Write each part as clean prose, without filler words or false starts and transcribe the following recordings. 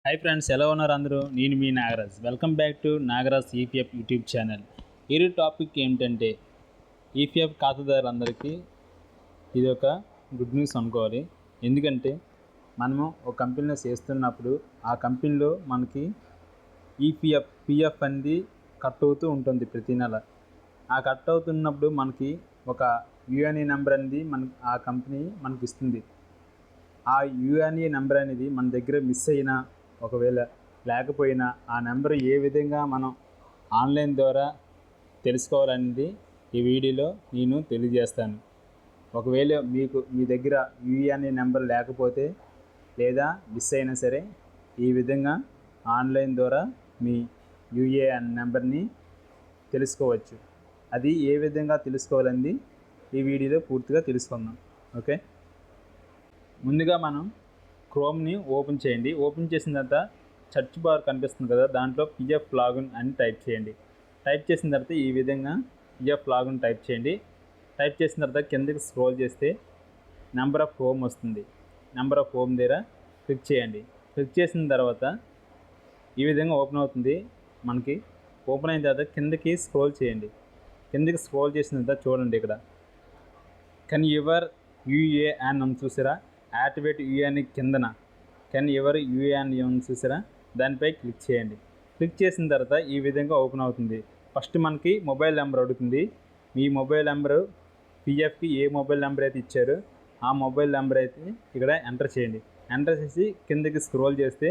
Hi friends, ఎలా ఉన్నారు అందరూ? నేను మీ Nagaraj. Welcome back to Nagaraj EPF YouTube channel. ఈరోజు టాపిక్ ఏమిటంటే ఈపీఎఫ్ ఖాతాదారులందరికీ ఇది ఒక గుడ్ న్యూస్ అనుకోవాలి. ఎందుకంటే మనము ఒక కంపెనీలో చేస్తున్నప్పుడు ఆ కంపెనీలో మనకి పిఎఫ్ అనేది కట్ అవుతూ ఉంటుంది ప్రతి నెల. ఆ కట్ అవుతున్నప్పుడు మనకి ఒక యూఎన్ఏ నెంబర్ అనేది ఆ కంపెనీ మనకి ఇస్తుంది. ఆ యూఎన్ఏ నెంబర్ అనేది మన దగ్గర మిస్ అయినా, ఒకవేళ లేకపోయినా, ఆ నెంబర్ ఏ విధంగా మనం ఆన్లైన్ ద్వారా తెలుసుకోవాలనేది ఈ వీడియోలో నేను తెలియజేస్తాను. ఒకవేళ మీ దగ్గర యూఎన్ఏ నెంబర్ లేకపోతే లేదా మిస్ అయినా సరే, ఈ విధంగా ఆన్లైన్ ద్వారా మీ యూఏఎన్ నెంబర్ని తెలుసుకోవచ్చు. అది ఏ విధంగా తెలుసుకోవాలని ఈ వీడియోలో పూర్తిగా తెలుసుకుందాం. ఓకే, ముందుగా మనం క్రోమ్ని ఓపెన్ చేయండి. ఓపెన్ చేసిన తర్వాత సెర్చ్ బార్ కనిపిస్తుంది కదా, దాంట్లో పిఎఫ్ లాగిన్ అని టైప్ చేయండి. టైప్ చేసిన తర్వాత ఈ విధంగా పిఎఫ్ లాగిన్ టైప్ చేయండి. టైప్ చేసిన తర్వాత కిందకి స్క్రోల్ చేస్తే నెంబర్ ఆఫ్ హోమ్ వస్తుంది. నెంబర్ ఆఫ్ హోమ్ దగ్గర క్లిక్ చేయండి. క్లిక్ చేసిన తర్వాత ఈ విధంగా ఓపెన్ అవుతుంది. మనకి ఓపెన్ అయిన తర్వాత కిందకి స్క్రోల్ చేయండి. కిందకి స్క్రోల్ చేసిన తర్వాత చూడండి, ఇక్కడ కెన్ యువర్ యూఏఎన్ అని చూసారా, యాక్టివేట్ యూఏఎన్ కిందన కెన్ యువర్ యూఏఎన్ అని చూసారా, దానిపై క్లిక్ చేయండి. క్లిక్ చేసిన తర్వాత ఈ విధంగా ఓపెన్ అవుతుంది. ఫస్ట్ మనకి మొబైల్ నెంబర్ అడుగుతుంది. మీ మొబైల్ నెంబరు పిఎఫ్కి ఏ మొబైల్ నెంబర్ అయితే ఇచ్చారో ఆ మొబైల్ నెంబర్ అయితే ఇక్కడ ఎంటర్ చేయండి. ఎంటర్ చేసి కిందకి స్క్రోల్ చేస్తే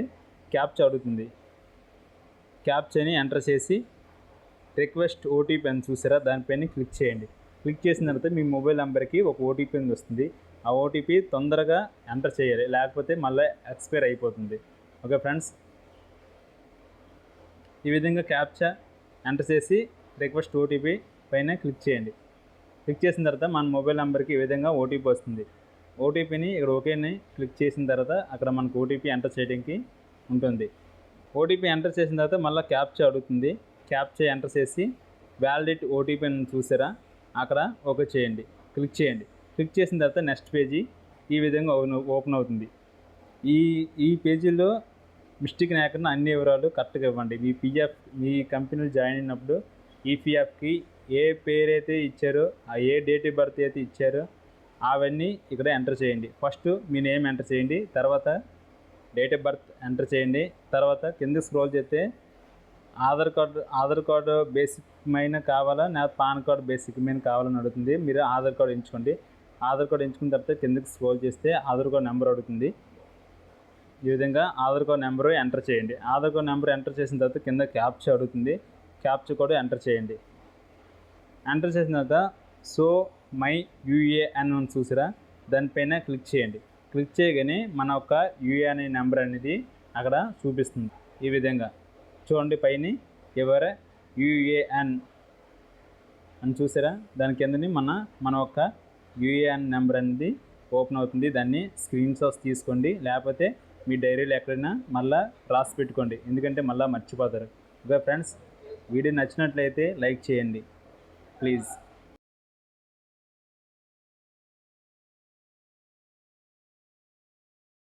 క్యాప్చా అడుగుతుంది. క్యాప్చాని ఎంటర్ చేసి రిక్వెస్ట్ ఓటీపీ అని చూసారా, దానిపైన క్లిక్ చేయండి. క్లిక్ చేసిన తర్వాత మీ మొబైల్ నెంబర్కి ఒక ఓటీపీ అని వస్తుంది. ఆ ఓటీపీ తొందరగా ఎంటర్ చేయాలి, లేకపోతే మళ్ళీ ఎక్స్పైర్ అయిపోతుంది. ఓకే ఫ్రెండ్స్, ఈ విధంగా క్యాప్చా ఎంటర్ చేసి రిక్వెస్ట్ ఓటీపీ పైన క్లిక్ చేయండి. క్లిక్ చేసిన తర్వాత మన మొబైల్ నెంబర్కి ఈ విధంగా ఓటీపీ వస్తుంది. ఓటీపీని ఇక్కడ ఓకేని క్లిక్ చేసిన తర్వాత అక్కడ మనకు ఓటీపీ ఎంటర్ చేయడానికి ఉంటుంది. ఓటీపీ ఎంటర్ చేసిన తర్వాత మళ్ళీ క్యాప్చా అడుగుతుంది. క్యాప్చా ఎంటర్ చేసి వ్యాలిడేట్ ఓటీపీ అని చూసారా, అక్కడ ఓకే చేయండి. క్లిక్ చేయండి. క్లిక్ చేసిన తర్వాత నెక్స్ట్ పేజీ ఈ విధంగా ఓపెన్ అవుతుంది. ఈ పేజీలో మిస్టేక్ లేకుండా అన్ని వివరాలు కరెక్ట్గా ఇవ్వండి. మీ కంపెనీలో జాయిన్ అయినప్పుడు ఈపీఎఫ్కి ఏ పేరైతే ఇచ్చారో, ఆ ఏ డేట్ ఆఫ్ బర్త్ అయితే ఇచ్చారో అవన్నీ ఇక్కడ ఎంటర్ చేయండి. ఫస్ట్ మీ నేమ్ ఎంటర్ చేయండి, తర్వాత డేట్ ఆఫ్ బర్త్ ఎంటర్ చేయండి. తర్వాత కింద స్క్రోల్ చేస్తే ఆధార్ కార్డు బేసిక్ మైన కావాలా, లేదా పాన్ కార్డు బేసిక్ మైన కావాలని అడుగుతుంది. మీరు ఆధార్ కార్డు ఎంచుకోండి. ఆధార్ కార్డు ఎంచుకున్న తర్వాత కిందకి స్క్రోల్ చేస్తే ఆధార్ కార్డు నెంబర్ అడుగుతుంది. ఈ విధంగా ఆధార్ కార్డు నెంబరు ఎంటర్ చేయండి. ఆధార్ కార్డు నెంబర్ ఎంటర్ చేసిన తర్వాత కింద క్యాప్చా అడుగుతుంది. క్యాప్చా కూడా ఎంటర్ చేయండి. ఎంటర్ చేసిన తర్వాత సో మై యూఏఎన్ అని చూసారా, దానిపైన క్లిక్ చేయండి. క్లిక్ చేయగానే మన యొక్క యూఏఎన్ నెంబర్ అనేది అక్కడ చూపిస్తుంది. ఈ విధంగా చూడండి, పైన ఎవర్ యూఏఎన్ అని చూసారా, దాని కిందని మన యొక్క యూఏఎన్ నెంబర్ అనేది ఓపెన్ అవుతుంది. దాన్ని స్క్రీన్ షాట్స్ తీసుకోండి, లేకపోతే మీ డైరీలో ఎక్కడైనా మళ్ళీ రాసి పెట్టుకోండి, ఎందుకంటే మళ్ళీ మర్చిపోతారు. ఓకే ఫ్రెండ్స్, వీడియో నచ్చినట్లయితే లైక్ చేయండి ప్లీజ్.